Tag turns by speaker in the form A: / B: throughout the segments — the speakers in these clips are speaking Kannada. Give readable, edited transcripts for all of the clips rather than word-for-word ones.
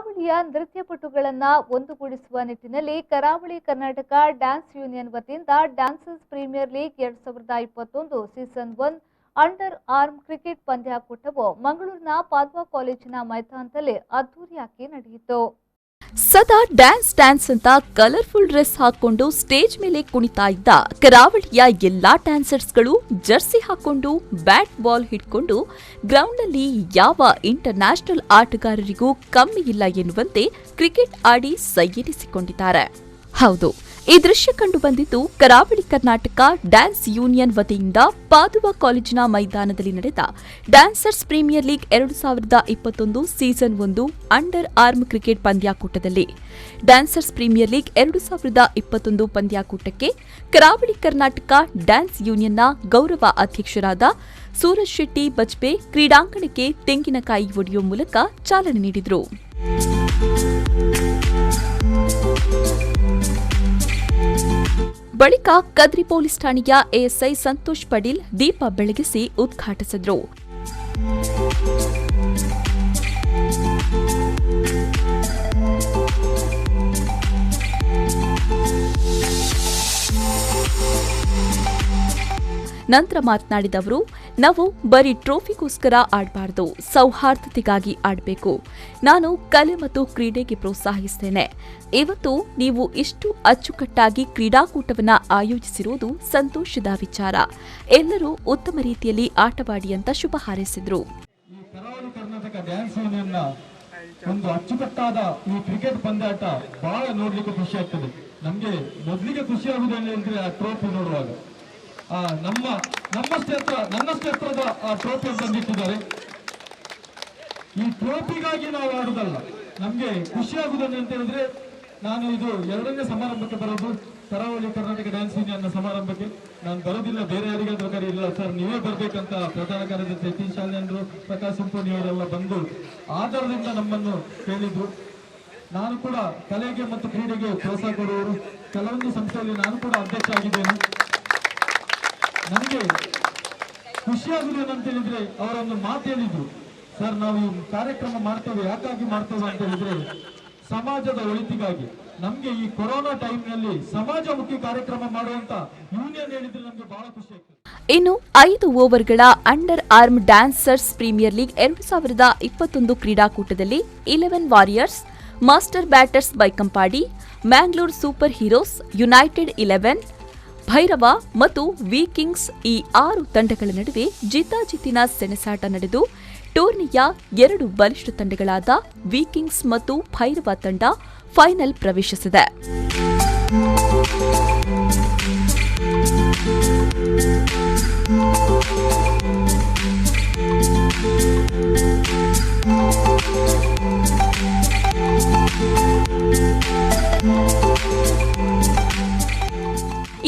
A: ಕರಾವಳಿಯ ನೃತ್ಯಪಟುಗಳನ್ನು ಒಂದುಗೂಡಿಸುವ ನಿಟ್ಟಿನಲ್ಲಿ ಕರಾವಳಿ ಕರ್ನಾಟಕ ಡ್ಯಾನ್ಸ್ ಯೂನಿಯನ್ ವತಿಯಿಂದ dancers premier league 2021 season 1 under arm cricket ಪಂದ್ಯಾಕೂಟವು ಮಂಗಳೂರಿನ ಪಾದ್ವಾ ಕಾಲೇಜಿನ ಮೈದಾನದಲ್ಲಿ ಅದ್ದೂರಿಯಾಗಿ ನಡೆಯಿತು.
B: ಸದಾ ಡ್ಯಾನ್ಸ್ ಅಂತ ಕಲರ್ಫುಲ್ ಡ್ರೆಸ್ ಹಾಕೊಂಡು ಸ್ಟೇಜ್ ಮೇಲೆ ಕುಣಿತಾ ಇದ್ದ ಕರಾವಳಿಯ ಎಲ್ಲಾ ಡ್ಯಾನ್ಸರ್ಸ್ಗಳು ಜರ್ಸಿ ಹಾಕೊಂಡು ಬ್ಯಾಟ್ ಬಾಲ್ ಹಿಡ್ಕೊಂಡು ಗ್ರೌಂಡ್ನಲ್ಲಿ ಯಾವ ಇಂಟರ್ನ್ಯಾಷನಲ್ ಆಟಗಾರರಿಗೂ ಕಮ್ಮಿ ಇಲ್ಲ ಎನ್ನುವಂತೆ ಕ್ರಿಕೆಟ್ ಆಡಿ ಸೈ ಎನಿಸಿಕೊಂಡಿದ್ದಾರೆ. ಹೌದು, ಈ ದೃಶ್ಯ ಕಂಡು ಬಂದಿದ್ದು ಕರಾವಳಿ ಕರ್ನಾಟಕ ಡ್ಯಾನ್ಸ್ ಯೂನಿಯನ್ ವತಿಯಿಂದ ಪಾದುವಾ ಕಾಲೇಜಿನ ಮೈದಾನದಲ್ಲಿ ನಡೆದ dancers premier league 2021 season 1 under arm cricket ಪಂದ್ಯಾಕೂಟದಲ್ಲಿ. ಡ್ಯಾನ್ಸರ್ಸ್ ಪ್ರೀಮಿಯರ್ ಲೀಗ್ 2021 ಪಂದ್ಯಾಕೂಟಕ್ಕೆ ಕರಾವಳಿ ಕರ್ನಾಟಕ ಡ್ಯಾನ್ಸ್ ಯೂನಿಯನ್ನ ಗೌರವ ಅಧ್ಯಕ್ಷರಾದ ಸೂರಜ್ ಶೆಟ್ಟಿ ಬಜ್ಪೆ ಕ್ರೀಡಾಂಗಣಕ್ಕೆ ತೆಂಗಿನಕಾಯಿ ಒಡೆಯುವ ಮೂಲಕ ಚಾಲನೆ ನೀಡಿದರು. ಬಳಿಕ ಕದ್ರಿ ಪೊಲೀಸ್ ಠಾಣೆಯ ಎಎಸ್ಐ ಸಂತೋಷ್ ಪಡೀಲ್ ದೀಪ ಬೆಳಗಿಸಿ ಉದ್ಘಾಟಿಸಿದರು. ನಂತರ ಮಾತನಾಡಿದ ಅವರು, ನಾವು ಬರೀ ಟ್ರೋಫಿಗೋಸ್ಕರ ಆಡಬಾರದು, ಸೌಹಾರ್ದತೆಗಾಗಿ ಆಡಬೇಕು. ನಾನು ಕಲೆ ಮತ್ತು ಕ್ರೀಡೆಗೆ ಪ್ರೋತ್ಸಾಹಿಸುತ್ತೇನೆ. ಇವತ್ತು ನೀವು ಇಷ್ಟು ಅಚ್ಚುಕಟ್ಟಾಗಿ ಕ್ರೀಡಾಕೂಟವನ್ನು ಆಯೋಜಿಸಿರುವುದು ಸಂತೋಷದ ವಿಚಾರ. ಎಲ್ಲರೂ ಉತ್ತಮ ರೀತಿಯಲ್ಲಿ ಆಟವಾಡಿ ಅಂತ ಶುಭ ಹಾರೈಸಿದರು.
C: ಕರಾವಳಿ ಕರ್ನಾಟಕ ಡ್ಯಾನ್ಸ್ ಯೂನಿಯನ್ನ ಒಂದು ಅಚ್ಚುಕಟ್ಟಾದ ಈ ಕ್ರಿಕೆಟ್ ಪಂದ್ಯಾಟ ಬಹಳ ನೋಡ್ಲಿಕ್ಕೆ ಖುಷಿ ಆಗ್ತದೆ. ನಮ್ಗೆ ಮೊದಲಿಗೆ ಖುಷಿ ಆಗುವುದೇನೆಂದ್ರೆ ಆ ಟ್ರೋಫಿ ನೋಡುವಾಗ ನನ್ನಷ್ಟೇ ಹತ್ರದ ಆ ಟ್ರೋಫಿ ತಂದಿಟ್ಟಿದ್ದಾರೆ. ಈ ಟ್ರೋಫಿಗಾಗಿ ನಾವು ಆಡುದಲ್ಲ. ನಮ್ಗೆ ಖುಷಿ ಆಗುವುದನ್ನು ಅಂತ ಹೇಳಿದ್ರೆ, ನಾನು ಇದು 2ನೇ ಸಮಾರಂಭಕ್ಕೆ ಬರೋದು, ಕರಾವಳಿ ಕರ್ನಾಟಕ ಡ್ಯಾನ್ಸ್ ಯೂನಿಯನ್ ಸಮಾರಂಭಕ್ಕೆ. ನಾನು ಬರೋದಿಲ್ಲ, ಬೇರೆ ಯಾರಿಗಾದ್ರೂ ಕರೆ ಇಲ್ಲ ಸರ್ ನೀವೇ ಬರ್ಬೇಕಂತ ಪ್ರಧಾನ ಕಾರ್ಯದರ್ಶಿ ಯತೀಶ್ ಶಾಲೆಯವರು, ಪ್ರಕಾಶ್ ಸಂಪೂರ್ಣಿಯವರೆಲ್ಲ ಬಂದು ಆಧಾರದಿಂದ ನಮ್ಮನ್ನು ಕೇಳಿದ್ರು. ನಾನು ಕೂಡ ಕಲೆಗೆ ಮತ್ತು ಕ್ರೀಡೆಗೆ ಪ್ರೋತ್ಸಾಹ ಕೊಡುವವರು. ಕೆಲವೊಂದು ಸಂಸ್ಥೆಯಲ್ಲಿ ನಾನು ಕೂಡ ಅಧ್ಯಕ್ಷ ಆಗಿದ್ದೇನೆ. ನನಗೆ ಖುಷಿಯಾಗುವುದೇನಂತ ಹೇಳಿದ್ರೆ, ಅವರೊಂದು ಮಾತು ಹೇಳಿದ್ರು, ಸರ್ ನಾವು ಈ ಕಾರ್ಯಕ್ರಮ ಮಾಡ್ತೇವೆ, ಯಾಕಾಗಿ ಮಾಡ್ತೇವೆ ಅಂತ ಹೇಳಿದ್ರೆ ಸಮಾಜದ ಒಳಿತಿಗಾಗಿ. ನಮ್ಗೆ ಈ ಕೊರೋನಾ ಟೈಮ್ನಲ್ಲಿ ಸಮಾಜಮುಖಿ ಕಾರ್ಯಕ್ರಮ ಮಾಡುವಂತ ಯೂನಿಯನ್ ಹೇಳಿದ್ರೆ ನಮ್ಗೆ ಬಹಳ ಖುಷಿ ಆಗ್ತದೆ.
B: ಇನ್ನು 5 ಓವರ್ಗಳ under arm dancers premier league 2021 ಕ್ರೀಡಾಕೂಟದಲ್ಲಿ 11 warriors, master batters Baikampady, Mangalore super heroes, united 11, Bhairava ಮತ್ತು ವಿಕಿಂಗ್ಸ್ ಈ 6 ತಂಡಗಳ ನಡುವೆ ಜಿದ್ದಾಜಿದ್ದಿನ ಸೆಣಸಾಟ ನಡೆದು ಟೂರ್ನಿಯ 2 ಬಲಿಷ್ಠ ತಂಡಗಳಾದ ವಿಕಿಂಗ್ಸ್ ಮತ್ತು ಭೈರವ ತಂಡ ಫೈನಲ್ ಪ್ರವೇಶಿಸಿದೆ.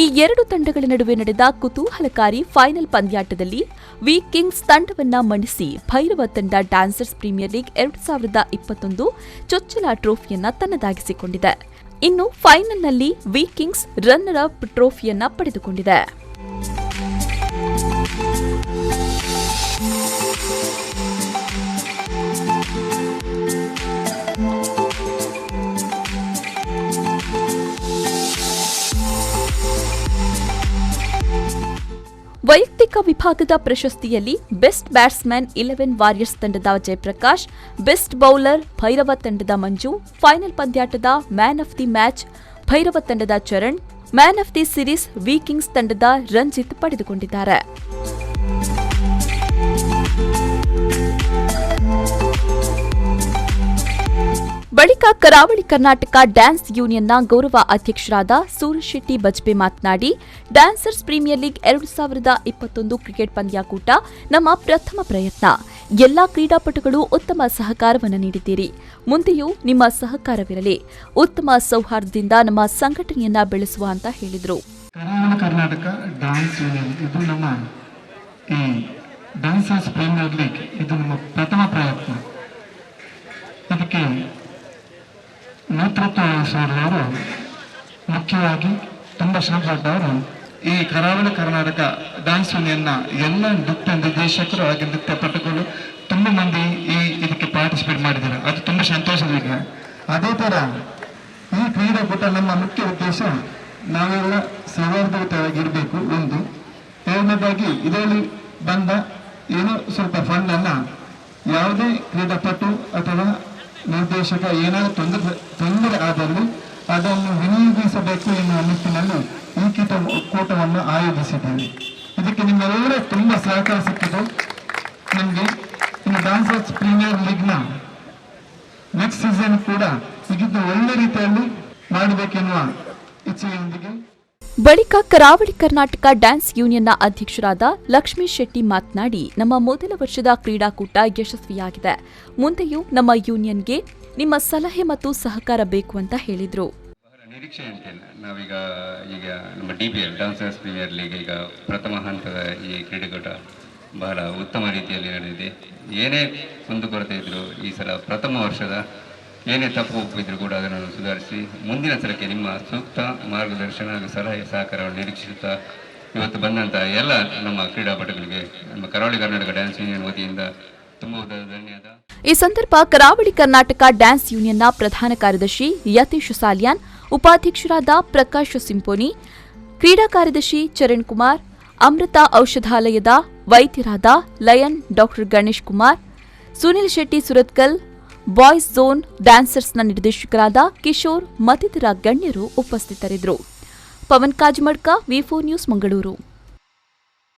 B: ಈ 2 ತಂಡಗಳ ನಡುವೆ ನಡೆದ ಕುತೂಹಲಕಾರಿ ಫೈನಲ್ ಪಂದ್ಯಾಟದಲ್ಲಿ ವಿಕಿಂಗ್ಸ್ ತಂಡವನ್ನ ಮಣಿಸಿ ಭೈರವ ತಂಡ ಡ್ಯಾನ್ಸರ್ಸ್ ಪ್ರೀಮಿಯರ್ ಲೀಗ್ 2021 ಚೊಚ್ಚಲ ಟ್ರೋಫಿಯನ್ನ ತನ್ನದಾಗಿಸಿಕೊಂಡಿದೆ. ಇನ್ನು ಫೈನಲ್ನಲ್ಲಿ ವಿಕಿಂಗ್ಸ್ ರನ್ನರ್ ಅಪ್ ಟ್ರೋಫಿಯನ್ನ ಪಡೆದುಕೊಂಡಿದೆ. ವೈಯಕ್ತಿಕ ವಿಭಾಗದ ಪ್ರಶಸ್ತಿಯಲ್ಲಿ ಬೆಸ್ಟ್ ಬ್ಯಾಟ್ಸ್ಮನ್ 11 ವಾರಿಯರ್ಸ್ ತಂಡದ ಜಯಪ್ರಕಾಶ್, ಬೆಸ್ಟ್ ಬೌಲರ್ ಭೈರವ ತಂಡದ ಮಂಜು, ಫೈನಲ್ ಪಂದ್ಯಾಟದ man of the match Bhairava ತಂಡದ Charan, man of the series Vikings ತಂಡದ ರಂಜಿತ್ ಪಡೆದುಕೊಂಡಿದ್ದಾರೆ. ಬಳಿಕ ಕರಾವಳಿ ಕರ್ನಾಟಕ ಡ್ಯಾನ್ಸ್ ಯೂನಿಯನ್ನ ಗೌರವ ಅಧ್ಯಕ್ಷರಾದ ಸೂರಜ್ ಶೆಟ್ಟಿ ಬಜ್ಪೆ ಮಾತನಾಡಿ, ಡ್ಯಾನ್ಸರ್ಸ್ ಪ್ರೀಮಿಯರ್ ಲೀಗ್ 2021 ಕ್ರಿಕೆಟ್ ಪಂದ್ಯಾಕೂಟ ನಮ್ಮ ಪ್ರಥಮ ಪ್ರಯತ್ನ. ಎಲ್ಲಾ ಕ್ರೀಡಾಪಟುಗಳು ಉತ್ತಮ ಸಹಕಾರವನ್ನು ನೀಡಿದ್ದೀರಿ. ಮುಂದೆಯೂ ನಿಮ್ಮ ಸಹಕಾರವಿರಲಿ. ಉತ್ತಮ ಸೌಹಾರ್ದದಿಂದ ನಮ್ಮ ಸಂಘಟನೆಯನ್ನ ಬೆಳೆಸುವ ಅಂತ ಹೇಳಿದರು.
C: ಕರಾವಳಿ ಕರ್ನಾಟಕ ಡ್ಯಾನ್ಸ್ ಯೂನಿಯನ್ ಇದು ನಮ್ಮ ಈ ಡ್ಯಾನ್ಸರ್ಸ್ ಪ್ರೀಮಿಯರ್ ಲೀಗ್ ಇದು ನಮ್ಮ ಪ್ರಥಮ ಪ್ರಯತ್ನ. ಅದಕ್ಕೆ ನೇತೃತ್ವ ವಹಿಸುವವರು ಮುಖ್ಯವಾಗಿ ತುಂಬ ಶ್ರಮಪಟ್ಟವರು ಈ ಕರಾವಳಿ ಕರ್ನಾಟಕ ಡ್ಯಾನ್ಸ್ ಯೂನಿಯನ್ನ ಎಲ್ಲ ನೃತ್ಯ ನಿರ್ದೇಶಕರು ಹಾಗೆ ನೃತ್ಯ ಪಟುಗಳು ತುಂಬ ಮಂದಿ ಇದಕ್ಕೆ ಪಾಠ
D: ಪಾರ್ಟಿಸಿಪೇಟ್ ಮಾಡಿದ್ದಾರೆ, ಅದು ತುಂಬ ಸಂತೋಷದ ವಿಷಯ. ಅದೇ ಥರ ಈ ಕ್ರೀಡಾಕೂಟ ನಮ್ಮ ಮುಖ್ಯ ಉದ್ದೇಶ ನಾವೆಲ್ಲ ಸೌಹಾರ್ದಯುತವಾಗಿರಬೇಕು ಒಂದು. ಎರಡನೇದಾಗಿ ಇದರಲ್ಲಿ ಬಂದ ಏನೋ ಸ್ವಲ್ಪ ಫಂಡನ್ನು ಯಾವುದೇ ಕ್ರೀಡಾಪಟು ಅಥವಾ ನಿರ್ದೇಶಕ ಏನಾದರೂ ತೊಂದರೆ ಆದಲ್ಲಿ ಅದನ್ನು ವಿನಿಯೋಗಿಸಬೇಕು ಎನ್ನುವ ನಿಟ್ಟಿನಲ್ಲಿ ಈ ಕೂಟವನ್ನು ಆಯೋಜಿಸಿದ್ದೇವೆ. ಇದಕ್ಕೆ ನಿಮ್ಮೆಲ್ಲರ ತುಂಬ ಸಹಕಾರ ಸಿಕ್ಕಿದೆ ನಮಗೆ. ಇನ್ನು ಡಾನ್ಸರ್ಸ್ ಪ್ರೀಮಿಯರ್ ಲೀಗ್ನ ನೆಕ್ಸ್ಟ್ ಸೀಸನ್ ಕೂಡ ಇದನ್ನು ಒಳ್ಳೆ ರೀತಿಯಲ್ಲಿ ಮಾಡಬೇಕೆನ್ನುವ ಇಚ್ಛೆಯೊಂದಿಗೆ
B: ಬಳಿಕ ಕರಾವಳಿ ಕರ್ನಾಟಕ ಡ್ಯಾನ್ಸ್ ಯೂನಿಯನ್ನ ಅಧ್ಯಕ್ಷರಾದ ಲಕ್ಷ್ಮೀಶ್ ಶೆಟ್ಟಿ ಮಾತನಾಡಿ, ನಮ್ಮ ಮೊದಲ ವರ್ಷದ ಕ್ರೀಡಾಕೂಟ ಯಶಸ್ವಿಯಾಗಿದೆ. ಮುಂದೆಯೂ ನಮ್ಮ ಯೂನಿಯನ್ಗೆ ನಿಮ್ಮ ಸಲಹೆ ಮತ್ತು ಸಹಕಾರ ಬೇಕು ಅಂತ ಹೇಳಿದ್ರು.
E: ನಿರೀಕ್ಷೆ ಅಂತೇನೆ ನಾವೀಗ ನಮ್ಮ DPL ಡಾನ್ಸರ್ಸ್ ಪ್ರೀಮಿಯರ್ ಲೀಗ್ ಈಗ ಪ್ರಥಮ ಹಂತದ ಈ ಕ್ರೀಡಾಕೂಟ ಬಹಳ ಉತ್ತಮ ರೀತಿಯಲ್ಲಿ ನಡೆದಿದೆ. ಏನೇ ಕುಂದುಕೊರತೆ ಇದ್ದರೂ ಈ ಸಲ ಪ್ರಥಮ ವರ್ಷದ ಏನೇ ತಪ್ಪು ಒಪ್ಪಿದ್ರು ಕೂಡ ಅದನ್ನು ಸುಧಾರಿಸಿ ಮುಂದಿನ ಸಲಕ್ಕೆ ನಿಮ್ಮ ಸೂಕ್ತ ಮಾರ್ಗದರ್ಶನ ಹಾಗೂ ಸಲಹೆ ಸಹಕಾರವನ್ನು ನಿರೀಕ್ಷಿಸುತ್ತಾ ಇವತ್ತು ಬಂದಂಥ ಎಲ್ಲ ನಮ್ಮ ಕ್ರೀಡಾಪಟುಗಳಿಗೆ ನಮ್ಮ ಕರಾವಳಿ ಕರ್ನಾಟಕ ಡ್ಯಾನ್ಸ್ ಯೂನಿಯನ್ ವತಿಯಿಂದ ತುಂಬ ಧನ್ಯವಾದ.
B: ಈ ಸಂದರ್ಭ ಕರಾವಳಿ ಕರ್ನಾಟಕ ಡ್ಯಾನ್ಸ್ ಯೂನಿಯನ್ನ ಪ್ರಧಾನ ಕಾರ್ಯದರ್ಶಿ ಯತೀಶ್ ಸಾಲ್ಯಾನ್, ಉಪಾಧ್ಯಕ್ಷರಾದ ಪ್ರಕಾಶ್ ಸಿಂಪೋನಿ, ಕ್ರೀಡಾ ಕಾರ್ಯದರ್ಶಿ ಚರಣ್ ಕುಮಾರ್, ಅಮೃತ ಔಷಧಾಲಯದ ವೈದ್ಯರಾದ ಲಯನ್ ಡಾ ಗಣೇಶ್ ಕುಮಾರ್, ಸುನಿಲ್ ಶೆಟ್ಟಿ ಸುರತ್ಕಲ್, ಬಾಯ್ಸ್ ಝೋನ್ ಡ್ಯಾನ್ಸರ್ಸ್ನ ನಿರ್ದೇಶಕರಾದ ಕಿಶೋರ್ ಮತ್ತಿತರ ಗಣ್ಯರು ಉಪಸ್ಥಿತರಿದ್ದರು. ಪವನ್ ಕಾಜ್ಮಡ್ಕ, ವಿ4 ನ್ಯೂಸ್, ಮಂಗಳೂರು.